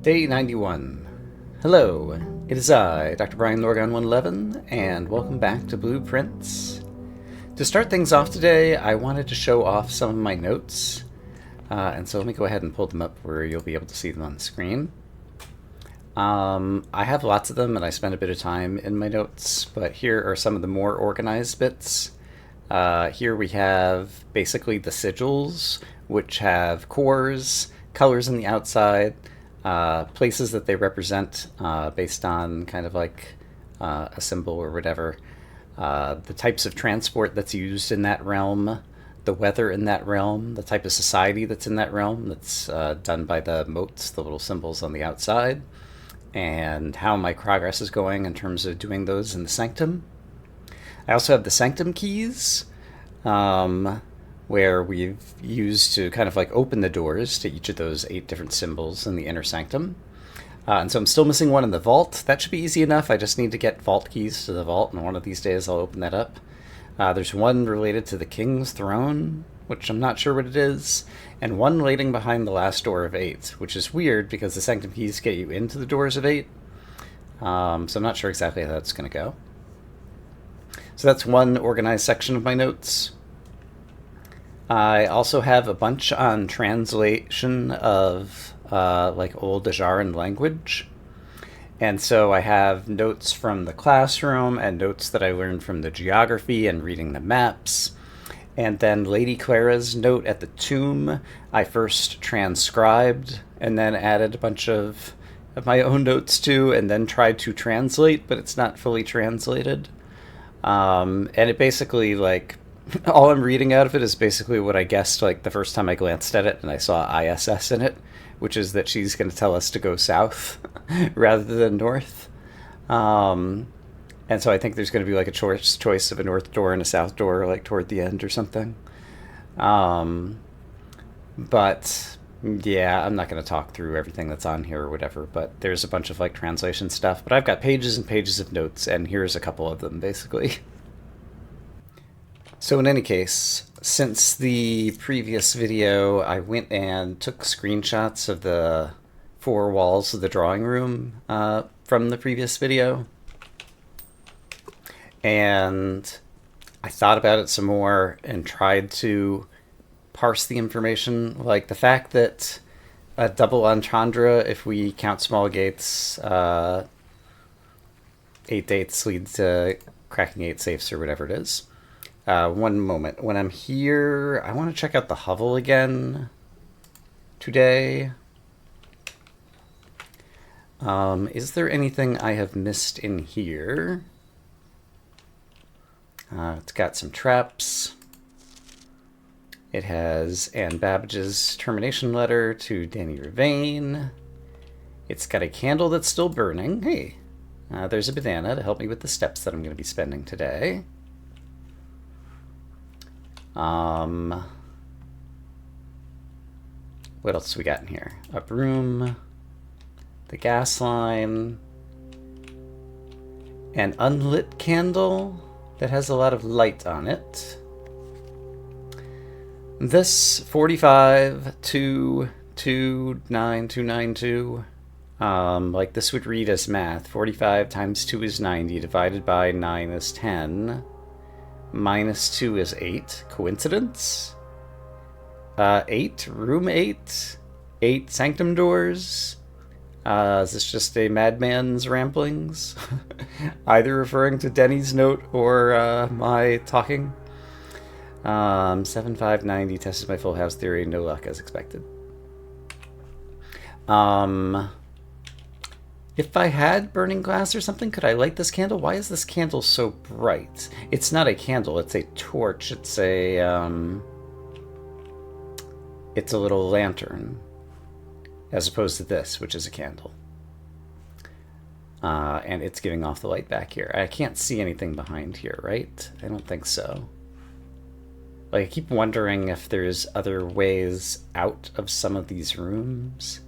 Day 91. Hello, it is I, Dr. Brian Lorgon 111, and welcome back to Blueprints. To start things off today, I wanted to show off some of my notes, and so let me go ahead and pull them up where you'll be able to see them on the screen. I have lots of them, and I spend a bit of time in my notes, but here are some of the more organized bits. Here we have basically the sigils, which have cores, colors on the outside, places that they represent based on kind of like a symbol or whatever, the types of transport that's used in that realm, the weather in that realm, the type of society that's in that realm that's done by the motes, the little symbols on the outside, and how my progress is going in terms of doing those in the sanctum. I also have the sanctum keys, where we've used to kind of like open the doors to each of those 8 different symbols in the inner sanctum. And so I'm still missing one in the vault. That should be easy enough. I just need to get vault keys to the vault, and one of these days I'll open that up. There's one related to the king's throne, which I'm not sure what it is, and one waiting behind the last door of 8, which is weird because the sanctum keys get you into the doors of 8. So I'm not sure exactly how that's going to go. So that's one organized section of my notes. I also have a bunch on translation of like old Ajaran language. And so I have notes from the classroom and notes that I learned from the geography and reading the maps. And then Lady Clara's note at the tomb, I first transcribed and then added a bunch of my own notes to, and then tried to translate, but it's not fully translated. And it basically, like, all I'm reading out of it is basically what I guessed, like, the first time I glanced at it and I saw ISS in it, which is that she's going to tell us to go south rather than north. And so I think there's going to be, like, a choice of a north door and a south door, like, toward the end or something. But, yeah, I'm not going to talk through everything that's on here or whatever, but there's a bunch of, like, translation stuff. But I've got pages and pages of notes, and here's a couple of them, basically. So in any case, since the previous video, I went and took screenshots of the 4 walls of the drawing room from the previous video. And I thought about it some more and tried to parse the information. Like the fact that a double entendre, if we count small gates, 8 dates lead to cracking 8 safes or whatever it is. One moment. When I'm here, I want to check out the hovel again today. Is there anything I have missed in here? It's got some traps. It has Anne Babbage's termination letter to Danny Ravain. It's got a candle that's still burning. Hey, there's a banana to help me with the steps that I'm going to be spending today. What else we got in here? A broom, the gas line, an unlit candle that has a lot of light on it. This 45,29292, like this would read as math. 45 times 2 is 90, divided by 9 is 10. Minus 2 is 8. Coincidence? 8. Room 8. 8 sanctum doors. Is this just a madman's ramblings? Either referring to Denny's note or my talking. 7590 tested my full house theory. No luck as expected. If I had burning glass or something, could I light this candle? Why is this candle so bright? It's not a candle, it's a torch. It's a little lantern, as opposed to this, which is a candle. And it's giving off the light back here. I can't see anything behind here, right? I don't think so. Like, I keep wondering if there's other ways out of some of these rooms.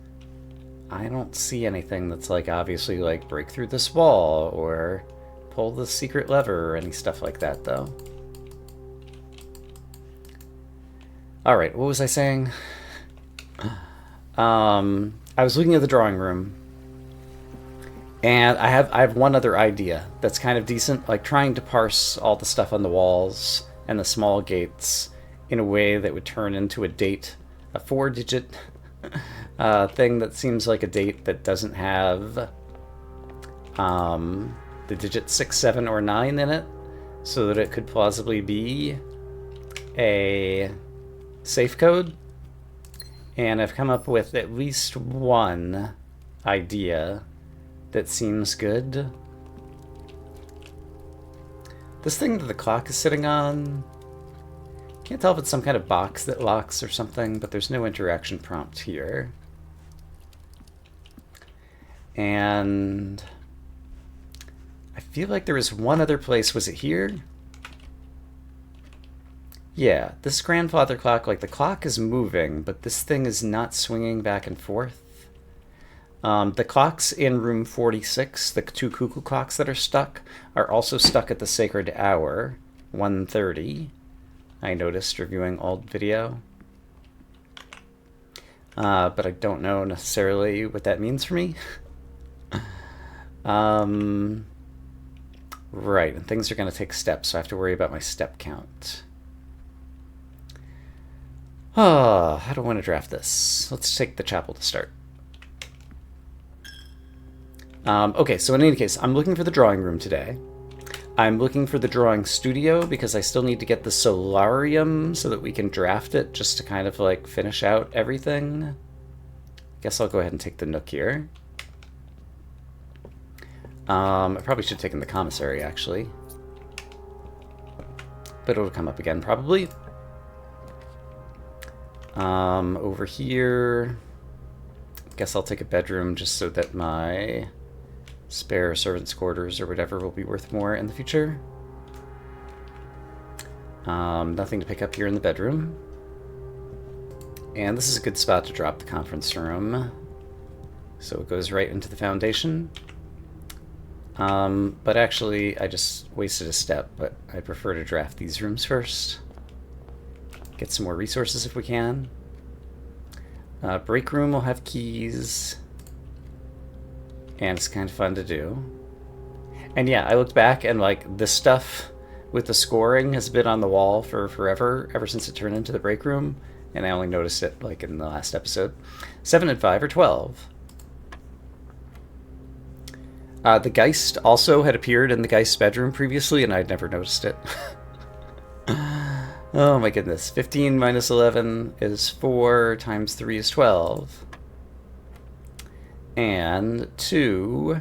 I don't see anything that's, like, obviously, like, break through this wall or pull the secret lever or any stuff like that, though. Alright, what was I saying? I was looking at the drawing room, and I have one other idea that's kind of decent, like trying to parse all the stuff on the walls and the small gates in a way that would turn into a date, a 4-digit thing that seems like a date that doesn't have the digit 6, 7, or 9 in it, so that it could plausibly be a safe code. And I've come up with at least one idea that seems good. This thing that the clock is sitting on, can't tell if it's some kind of box that locks or something, but there's no interaction prompt here. And I feel like there was one other place. Was it here? Yeah, this grandfather clock, like the clock is moving, but this thing is not swinging back and forth. The clocks in room 46, the 2 cuckoo clocks that are stuck, are also stuck at the sacred hour, 1:30. I noticed reviewing old video. But I don't know necessarily what that means for me. Right, and things are going to take steps, so I have to worry about my step count. Oh, how do I want to draft this? Let's take the chapel to start. Okay, so in any case, I'm looking for the drawing room today. I'm looking for the drawing studio because I still need to get the solarium so that we can draft it just to kind of like finish out everything. Guess I'll go ahead and take the nook here. I probably should have taken the commissary actually. But it'll come up again probably. Over here, guess I'll take a bedroom just so that my spare servants' quarters or whatever will be worth more in the future. Nothing to pick up here in the bedroom. And this is a good spot to drop the conference room. So it goes right into the foundation. But actually, I just wasted a step, but I prefer to draft these rooms first. Get some more resources if we can. Break room will have keys. And it's kind of fun to do. And yeah, I looked back and like this stuff with the scoring has been on the wall for forever, ever since it turned into the break room. And I only noticed it like in the last episode. 7 and 5 are 12. The Geist also had appeared in the Geist's bedroom previously, and I'd never noticed it. Oh my goodness. 15 minus 11 is 4, times 3 is 12. And 2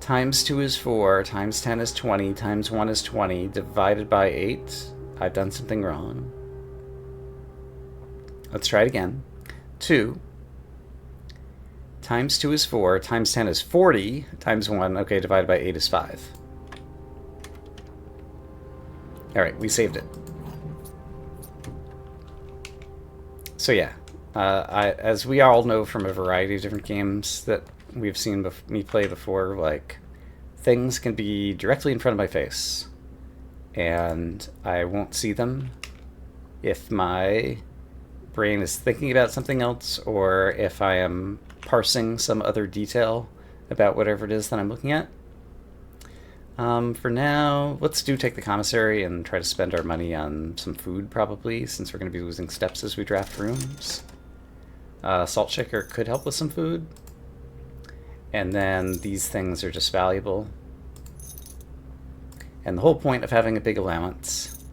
times 2 is 4, times 10 is 20, times 1 is 20, divided by 8. I've done something wrong. Let's try it again. 2 times 2 is 4, times 10 is 40, times 1, okay, divided by 8 is 5. Alright, we saved it. So yeah, as we all know from a variety of different games that we've seen me play before, like, things can be directly in front of my face, and I won't see them if my brain is thinking about something else, or if I am parsing some other detail about whatever it is that I'm looking at. For now, let's take the commissary and try to spend our money on some food, probably, since we're going to be losing steps as we draft rooms. Salt shaker could help with some food. And then these things are just valuable. And the whole point of having a big allowance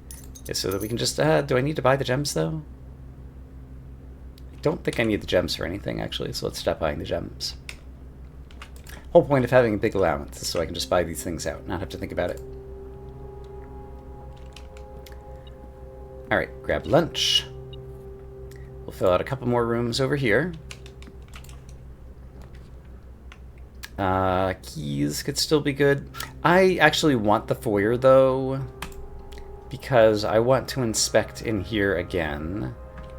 is so that we can just... do I need to buy the gems, though? I don't think I need the gems for anything, actually, so let's stop buying the gems. Whole point of having a big allowance is so I can just buy these things out, not have to think about it. Alright, grab lunch. We'll fill out a couple more rooms over here. Keys could still be good. I actually want the foyer, though, because I want to inspect in here again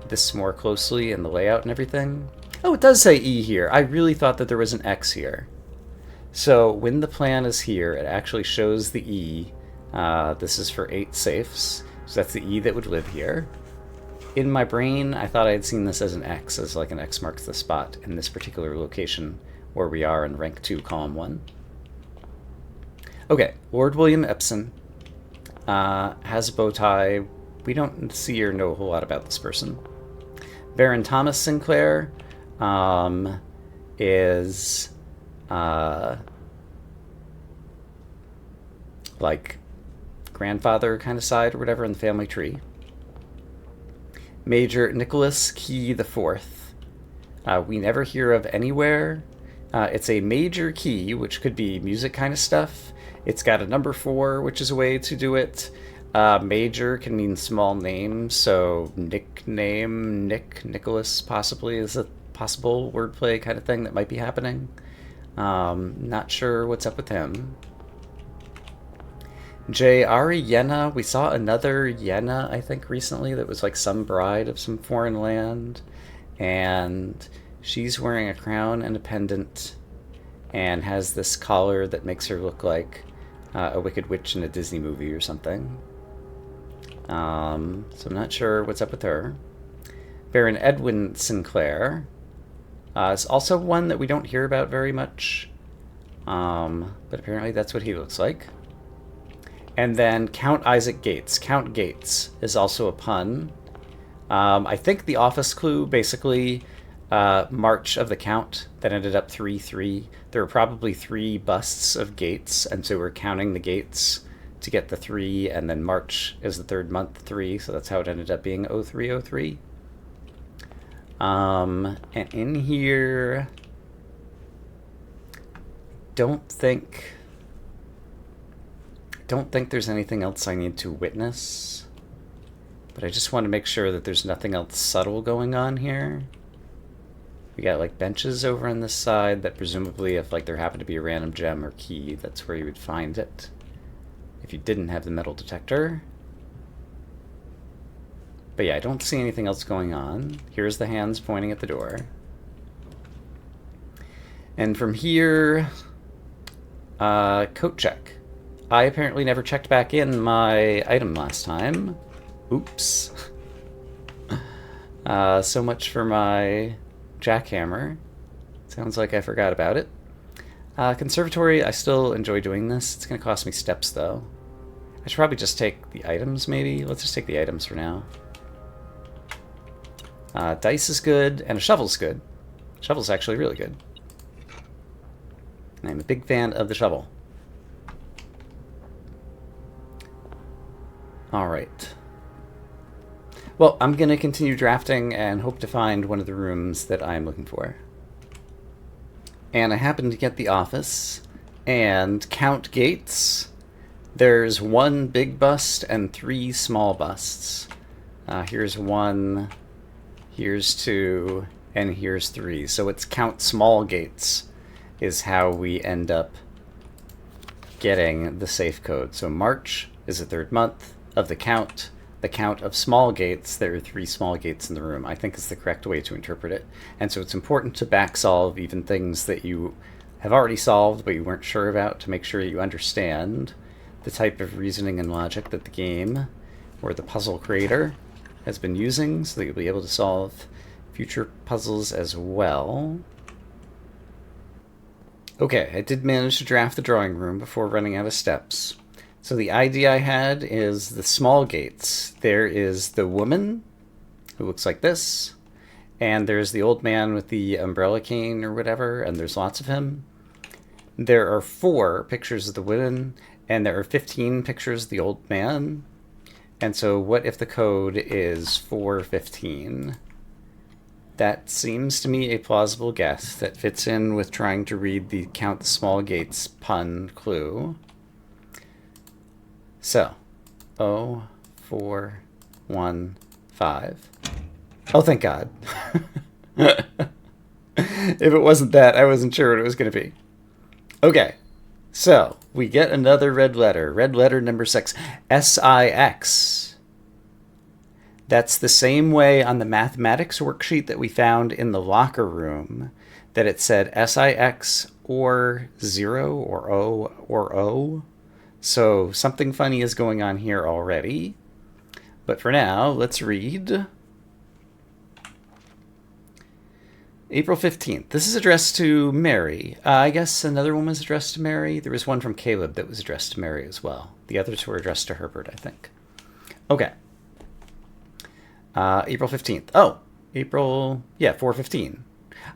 this more closely in the layout and everything. Oh, it does say E here. I really thought that there was an X here. So when the plan is here, it actually shows the E. This is for 8 safes, so that's the E that would live here. In my brain, I thought I had seen this as an X, as like an X marks the spot in this particular location where we are in rank 2, column 1. Okay, Lord William Epson has a bow tie. We don't see or know a whole lot about this person. Baron Thomas Sinclair is like grandfather kind of side or whatever in the family tree. Major Nicholas Key the Fourth. We never hear of anywhere. It's a major key, which could be music kind of stuff. It's got a number 4, which is a way to do it. Major can mean small name, so nickname, Nicholas possibly is a possible wordplay kind of thing that might be happening. Not sure what's up with him. J. Ari Yenna, we saw another Yenna, I think, recently that was like some bride of some foreign land. And she's wearing a crown and a pendant and has this collar that makes her look like a Wicked Witch in a Disney movie or something. So I'm not sure what's up with her. Baron Edwin Sinclair is also one that we don't hear about very much. But apparently that's what he looks like. And then Count Isaac Gates. Count Gates is also a pun. I think the office clue basically March of the Count that ended up 3-3. There were probably 3 busts of Gates, and so we're counting the Gates to get the 3, and then March is the 3rd month 3, so that's how it ended up being 0303. And in here, don't think there's anything else I need to witness, but I just want to make sure that there's nothing else subtle going on here. We got like benches over on this side that presumably if like there happened to be a random gem or key, that's where you would find it if you didn't have the metal detector. But yeah, I don't see anything else going on. Here's the hands pointing at the door. And from here, coat check. I apparently never checked back in my item last time. Oops. So much for my jackhammer. Sounds like I forgot about it. Conservatory, I still enjoy doing this. It's going to cost me steps, though. I should probably just take the items, maybe? Let's just take the items for now. Dice is good, and a shovel's good. Shovel's actually really good. I'm a big fan of the shovel. Alright. Well, I'm going to continue drafting and hope to find one of the rooms that I'm looking for. And I happened to get the office, and Count Gates. There's 1 big bust and 3 small busts. Here's 1, here's 2, and here's 3. So it's Count Small Gates is how we end up getting the safe code. So March is the 3rd month of the count of small gates. There are 3 small gates in the room, I think is the correct way to interpret it. And so it's important to back solve even things that you have already solved but you weren't sure about, to make sure you understand the type of reasoning and logic that the game or the puzzle creator has been using, so that you'll be able to solve future puzzles as well. Okay, I did manage to draft the drawing room before running out of steps. So the idea I had is the small gates. There is the woman, who looks like this, and there's the old man with the umbrella cane or whatever, and there's lots of him. There are 4 pictures of the women, and there are 15 pictures of the old man. And so what if the code is 415? That seems to me a plausible guess that fits in with trying to read the Count the Small Gates pun clue. So, 0415. Oh, thank God. If it wasn't that, I wasn't sure what it was going to be. Okay, so we get another red letter. Red letter number 6. SIX. That's the same way on the mathematics worksheet that we found in the locker room, that it said SIX or 0 or O or O. So something funny is going on here already. But for now, let's read April 15th. This is addressed to Mary. I guess another one was addressed to Mary. There was one from Caleb that was addressed to Mary as well. The others were addressed to Herbert, I think. Okay. April 15th. Oh, April, yeah, 4/15.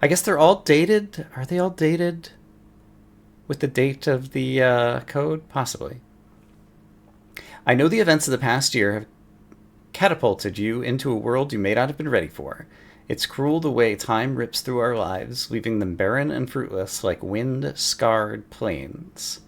I guess they're all dated. Are they all dated with the date of the code? Possibly. I know the events of the past year have catapulted you into a world you may not have been ready for. It's cruel the way time rips through our lives, leaving them barren and fruitless like wind-scarred plains.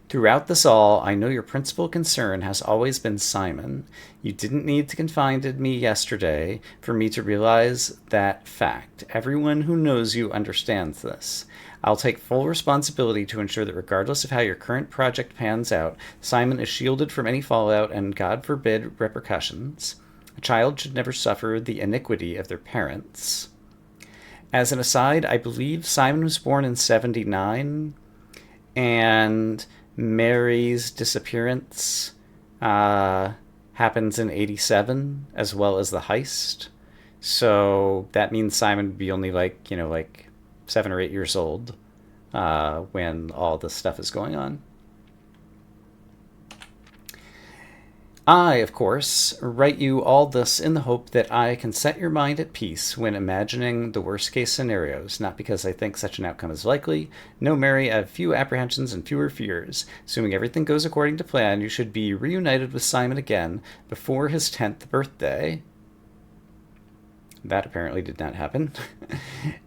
Throughout this all, I know your principal concern has always been Simon. You didn't need to confide in me yesterday for me to realize that fact. Everyone who knows you understands this. I'll take full responsibility to ensure that regardless of how your current project pans out, Simon is shielded from any fallout and, God forbid, repercussions. A child should never suffer the iniquity of their parents. As an aside, I believe Simon was born in 79, and Mary's disappearance happens in 87, as well as the heist. So that means Simon would be only like 7 or 8 years old when all this stuff is going on. I, of course, write you all this in the hope that I can set your mind at peace when imagining the worst-case scenarios, not because I think such an outcome is likely. No, Mary, I have few apprehensions and fewer fears. Assuming everything goes according to plan, you should be reunited with Simon again before his 10th birthday. That apparently did not happen.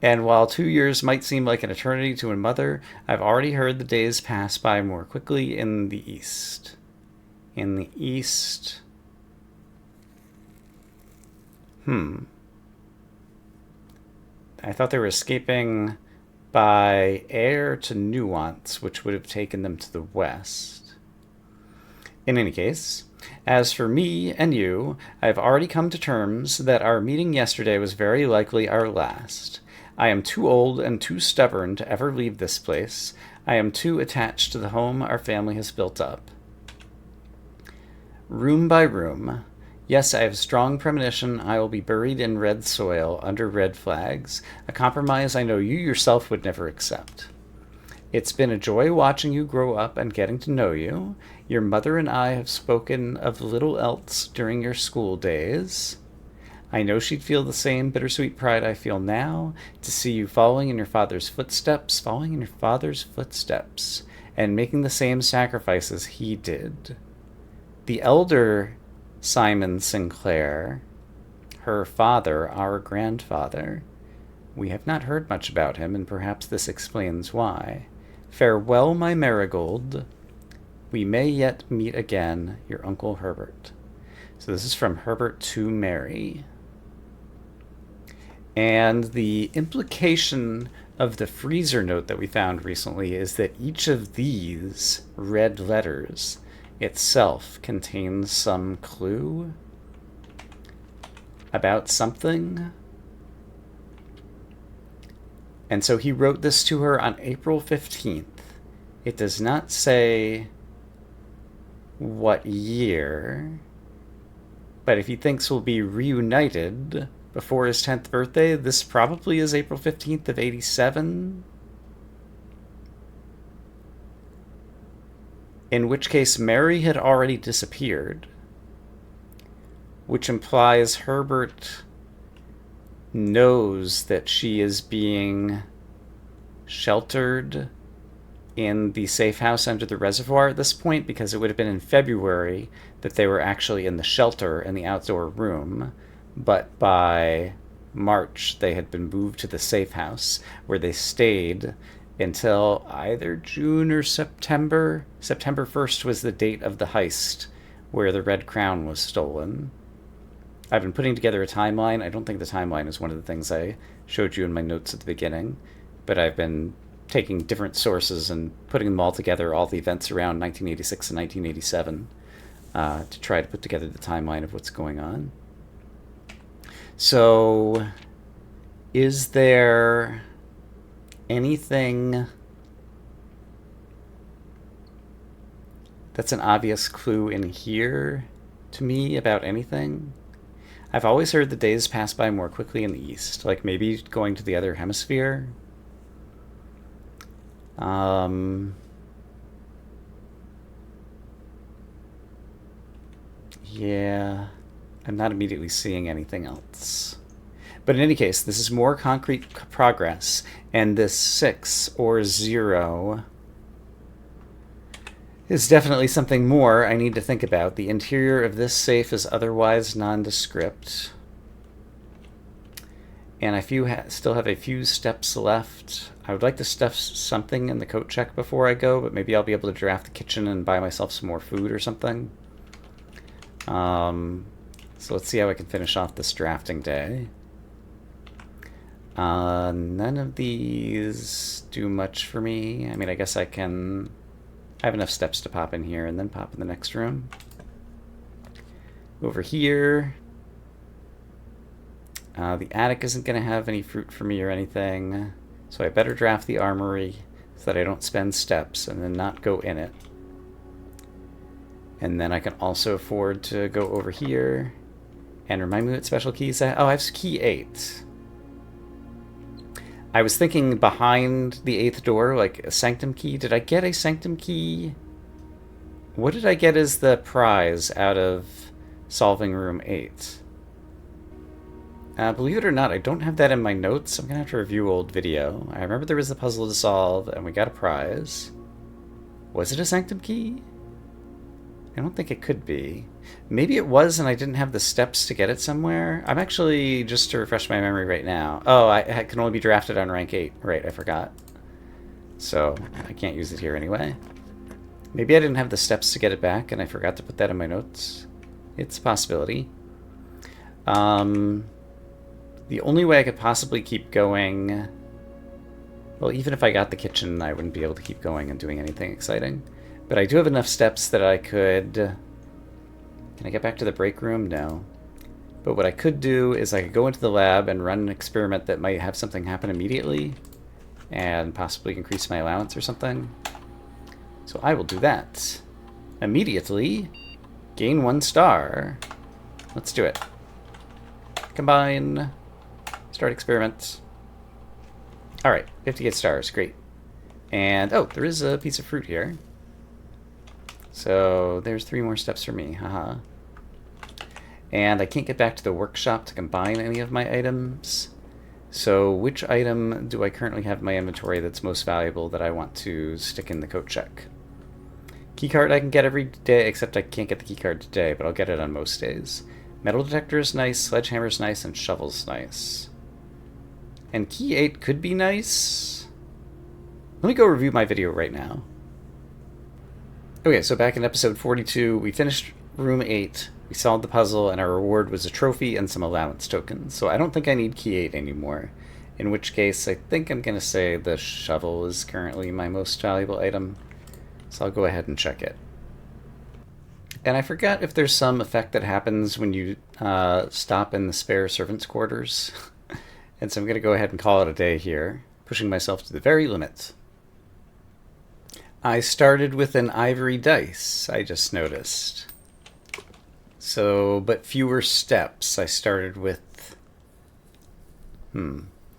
And while 2 years might seem like an eternity to a mother, I've already heard the days pass by more quickly in the East. In the East. I thought they were escaping by air to Nuance, which would have taken them to the West. In any case, as for me and you, I have already come to terms that our meeting yesterday was very likely our last. I am too old and too stubborn to ever leave this place. I am too attached to the home our family has built up. Room by room. Yes, I have a strong premonition I will be buried in red soil under red flags, a compromise I know you yourself would never accept. It's been a joy watching you grow up and getting to know you. Your mother and I have spoken of little else during your school days. I know she'd feel the same bittersweet pride I feel now to see you following in your father's footsteps, and making the same sacrifices he did. The elder Simon Sinclair, her father, our grandfather, we have not heard much about him, and perhaps this explains why. Farewell, my marigold. We may yet meet again, your Uncle Herbert. So this is from Herbert to Mary. And the implication of the freezer note that we found recently is that each of these red letters itself contains some clue about something. And so he wrote this to her on April 15th. It does not say what year, but if he thinks we'll be reunited before his 10th birthday, this probably is April 15th of 87. In which case Mary had already disappeared, which implies Herbert knows that she is being sheltered in the safe house under the reservoir at this point, because it would have been in February that they were actually in the shelter in the outdoor room, but by March they had been moved to the safe house, where they stayed until either June or September. September 1st was the date of the heist where the Red Crown was stolen. I've been putting together a timeline. I don't think the timeline is one of the things I showed you in my notes at the beginning, but I've been taking different sources and putting them all together, all the events around 1986 and 1987, to try to put together the timeline of what's going on. So, is there anything that's an obvious clue in here to me about anything? I've always heard the days pass by more quickly in the east, like maybe going to the other hemisphere. Yeah, I'm not immediately seeing anything else. But in any case, this is more concrete progress, and this 6 or 0 is definitely something more I need to think about. The interior of this safe is otherwise nondescript. And I still have a few steps left. I would like to stuff something in the coat check before I go, but maybe I'll be able to draft the kitchen and buy myself some more food or something. So let's see how I can finish off this drafting day. None of these do much for me. I mean, I guess I have enough steps to pop in here and then pop in the next room. Over here, the attic isn't going to have any fruit for me or anything, so I better draft the armory so that I don't spend steps and then not go in it. And then I can also afford to go over here and remind me what special keys I have. Oh, I have key 8. I was thinking behind the 8th door, like a sanctum key. Did I get a sanctum key? What did I get as the prize out of solving room 8? Believe it or not, I don't have that in my notes. I'm going to have to review old video. I remember there was a puzzle to solve, and we got a prize. Was it a sanctum key? I don't think it could be. Maybe it was, and I didn't have the steps to get it somewhere. I'm actually, just to refresh my memory right now. Oh, I can only be drafted on rank 8. Right, I forgot. So, I can't use it here anyway. Maybe I didn't have the steps to get it back, and I forgot to put that in my notes. It's a possibility. The only way I could possibly keep going... Well, even if I got the kitchen, I wouldn't be able to keep going and doing anything exciting. But I do have enough steps that I could... Can I get back to the break room? No. But what I could do is I could go into the lab and run an experiment that might have something happen immediately and possibly increase my allowance or something. So I will do that. Immediately, gain 1 star. Let's do it. Combine. Start experiment. Alright, 58 stars, great. And, oh, there is a piece of fruit here. So there's 3 more steps for me, haha. And I can't get back to the workshop to combine any of my items. So which item do I currently have in my inventory that's most valuable that I want to stick in the coat check? Keycard I can get every day, except I can't get the keycard today, but I'll get it on most days. Metal detector is nice, sledgehammer is nice, and shovel's nice. And key 8 could be nice. Let me go review my video right now. Okay, so back in episode 42, we finished room 8, we solved the puzzle, and our reward was a trophy and some allowance tokens. So I don't think I need key 8 anymore. In which case, I think I'm going to say the shovel is currently my most valuable item. So I'll go ahead and check it. And I forgot if there's some effect that happens when you stop in the spare servants' quarters. And so I'm going to go ahead and call it a day here, pushing myself to the very limit. I started with an ivory dice, I just noticed. So, but fewer steps. I started with,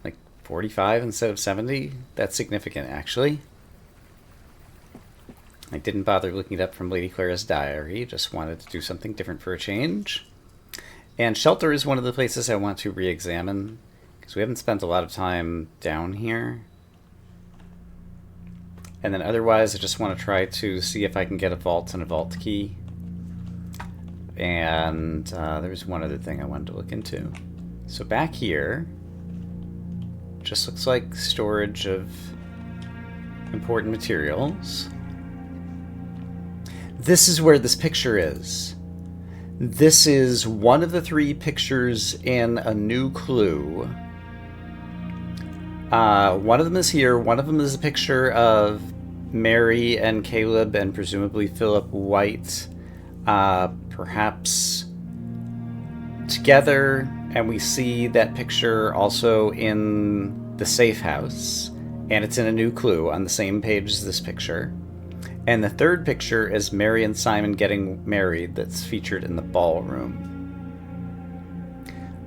like 45 instead of 70? That's significant, actually. I didn't bother looking it up from Lady Clara's diary, just wanted to do something different for a change. And shelter is one of the places I want to re-examine, because we haven't spent a lot of time down here. And then otherwise, I just want to try to see if I can get a vault and a vault key. And there's one other thing I wanted to look into. So back here, just looks like storage of important materials. This is where this picture is. This is one of the 3 pictures in a new clue. One of them is here. One of them is a picture of Mary and Caleb and presumably Philip White, perhaps together. And we see that picture also in the safe house. And it's in a new clue on the same page as this picture. And the 3rd picture is Mary and Simon getting married that's featured in the ballroom.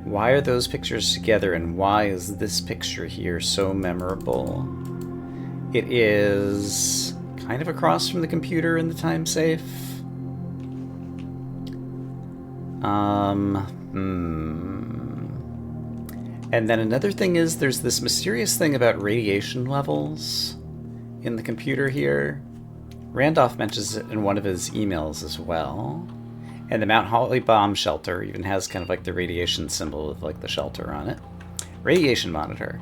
Why are those pictures together, and why is this picture here so memorable? It is kind of across from the computer in the time safe. And then another thing is there's this mysterious thing about radiation levels in the computer here. Randolph mentions it in one of his emails as well. And the Mount Holly bomb shelter even has kind of like the radiation symbol of like the shelter on it. Radiation monitor.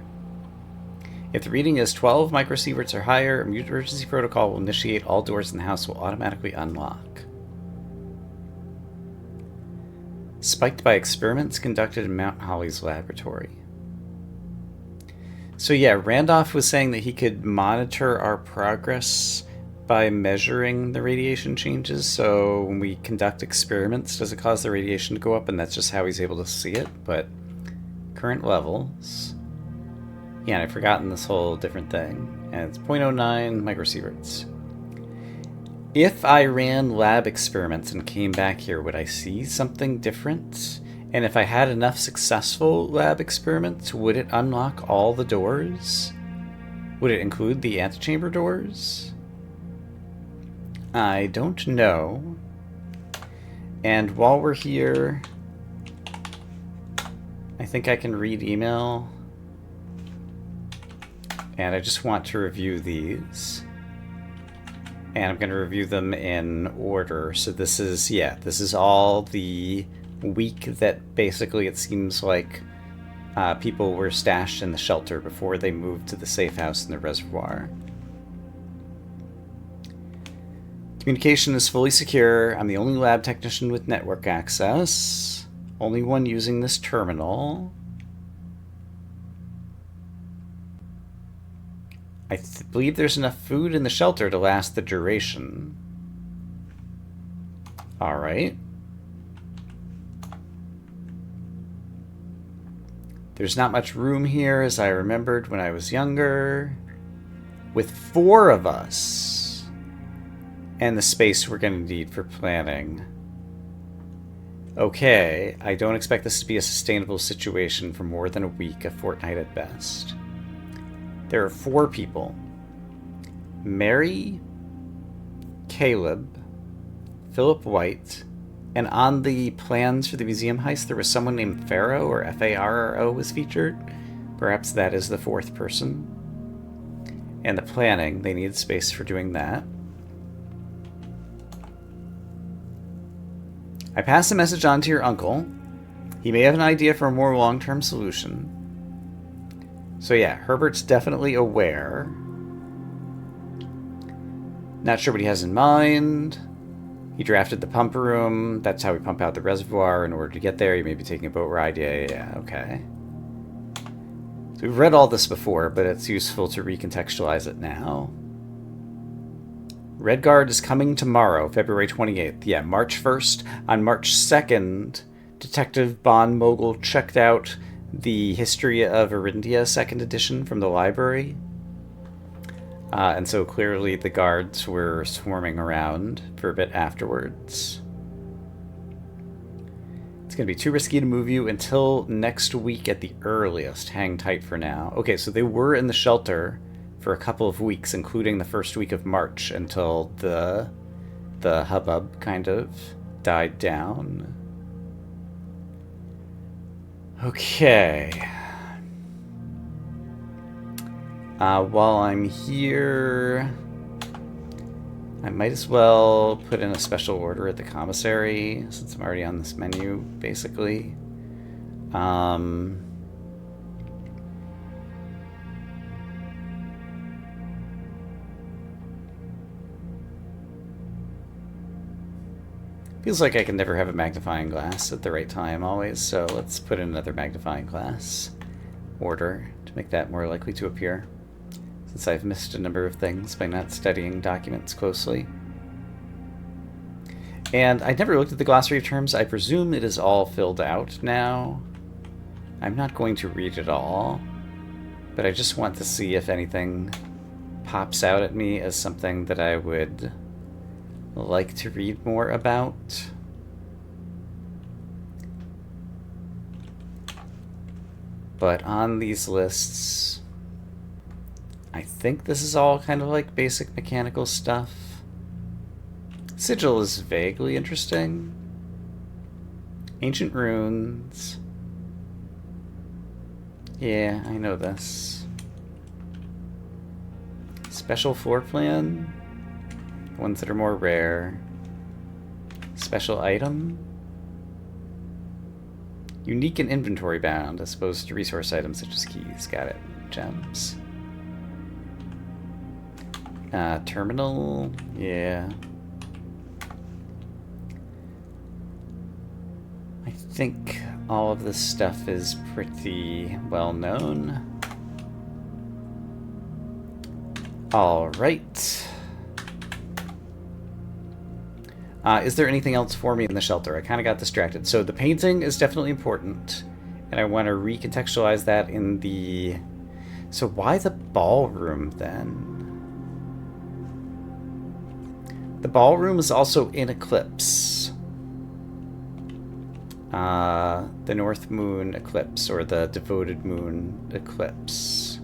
If the reading is 12 microsieverts or higher, emergency protocol will initiate. All doors in the house will automatically unlock. Spiked by experiments conducted in Mount Holly's laboratory. So yeah, Randolph was saying that he could monitor our progress by measuring the radiation changes. So when we conduct experiments, does it cause the radiation to go up? And that's just how he's able to see it. But current levels. Yeah, and I've forgotten this whole different thing. And it's 0.09 microsieverts. If I ran lab experiments and came back here, would I see something different? And if I had enough successful lab experiments, would it unlock all the doors? Would it include the antechamber doors? I don't know. And while we're here, I think I can read email. And I just want to review these. And I'm going to review them in order. So this is, yeah, this is all the week that basically it seems like people were stashed in the shelter before they moved to the safe house in the reservoir. Communication is fully secure. I'm the only lab technician with network access. Only one using this terminal. I believe there's enough food in the shelter to last the duration. Alright. There's not much room here, as I remembered when I was younger. With 4 of us. And the space we're going to need for planning. Okay, I don't expect this to be a sustainable situation for more than a week, a fortnight at best. There are 4 people. Mary, Caleb, Philip White, and on the plans for the museum heist, there was someone named Pharaoh, or F-A-R-R-O, was featured. Perhaps that is the 4th person. And the planning, they need space for doing that. I passed the message on to your uncle. He may have an idea for a more long-term solution. So yeah, Herbert's definitely aware. Not sure what he has in mind. He drafted the pump room. That's how we pump out the reservoir. In order to get there, you may be taking a boat ride. Yeah, okay. So we've read all this before, but it's useful to recontextualize it now. Red Guard is coming tomorrow, February 28th. Yeah, March 1st. On March 2nd, Detective Bond Mogul checked out the History of Arindia 2nd edition from the library. And so clearly the guards were swarming around for a bit afterwards. It's going to be too risky to move you until next week at the earliest. Hang tight for now. Okay, so they were in the shelter for a couple of weeks, including the first week of March, until the hubbub kind of died down. Okay. While I'm here, I might as well put in a special order at the commissary, since I'm already on this menu, basically. Feels like I can never have a magnifying glass at the right time always, so let's put in another magnifying glass order to make that more likely to appear, since I've missed a number of things by not studying documents closely. And I never looked at the glossary of terms. I presume it is all filled out now. I'm not going to read it all, but I just want to see if anything pops out at me as something that I would like to read more about. But on these lists, I think this is all kind of like basic mechanical stuff. Sigil is vaguely interesting. Ancient runes. Yeah, I know this. Special floor plan. Ones that are more rare. Special item. Unique and inventory bound as opposed to resource items such as keys. Got it. Gems. Terminal. Yeah. I think all of this stuff is pretty well known. All right. Is there anything else for me in the shelter? I kind of got distracted. So the painting is definitely important, and I want to recontextualize that in the... So why the ballroom then? The ballroom is also in eclipse. The North Moon eclipse, or the Devoted Moon eclipse.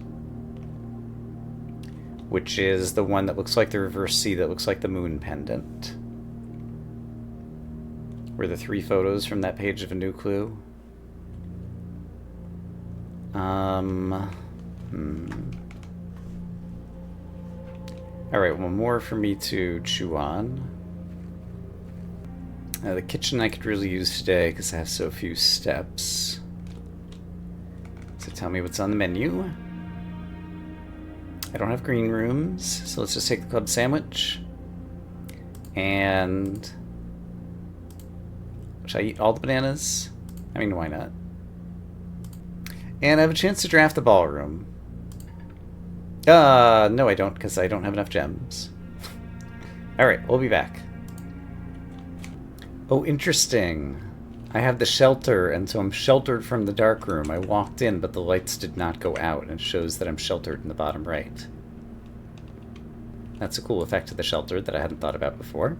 Which is the one that looks like the reverse C that looks like the moon pendant. Were the 3 photos from that page of A New Clue? Alright, one more for me to chew on. The kitchen I could really use today because I have so few steps. So tell me what's on the menu. I don't have green rooms, so let's just take the club sandwich. And... should I eat all the bananas? I mean, why not? And I have a chance to draft the ballroom. No I don't, because I don't have enough gems. Alright, we'll be back. Oh, interesting. I have the shelter, and so I'm sheltered from the dark room. I walked in, but the lights did not go out, and it shows that I'm sheltered in the bottom right. That's a cool effect to the shelter that I hadn't thought about before.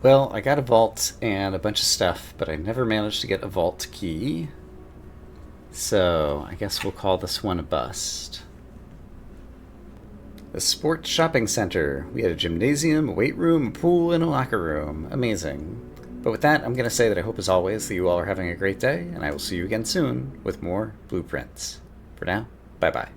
Well, I got a vault and a bunch of stuff, but I never managed to get a vault key. So, I guess we'll call this one a bust. The Sports Shopping Center. We had a gymnasium, a weight room, a pool, and a locker room. Amazing. But with that, I'm going to say that I hope as always that you all are having a great day, and I will see you again soon with more blueprints. For now, bye-bye.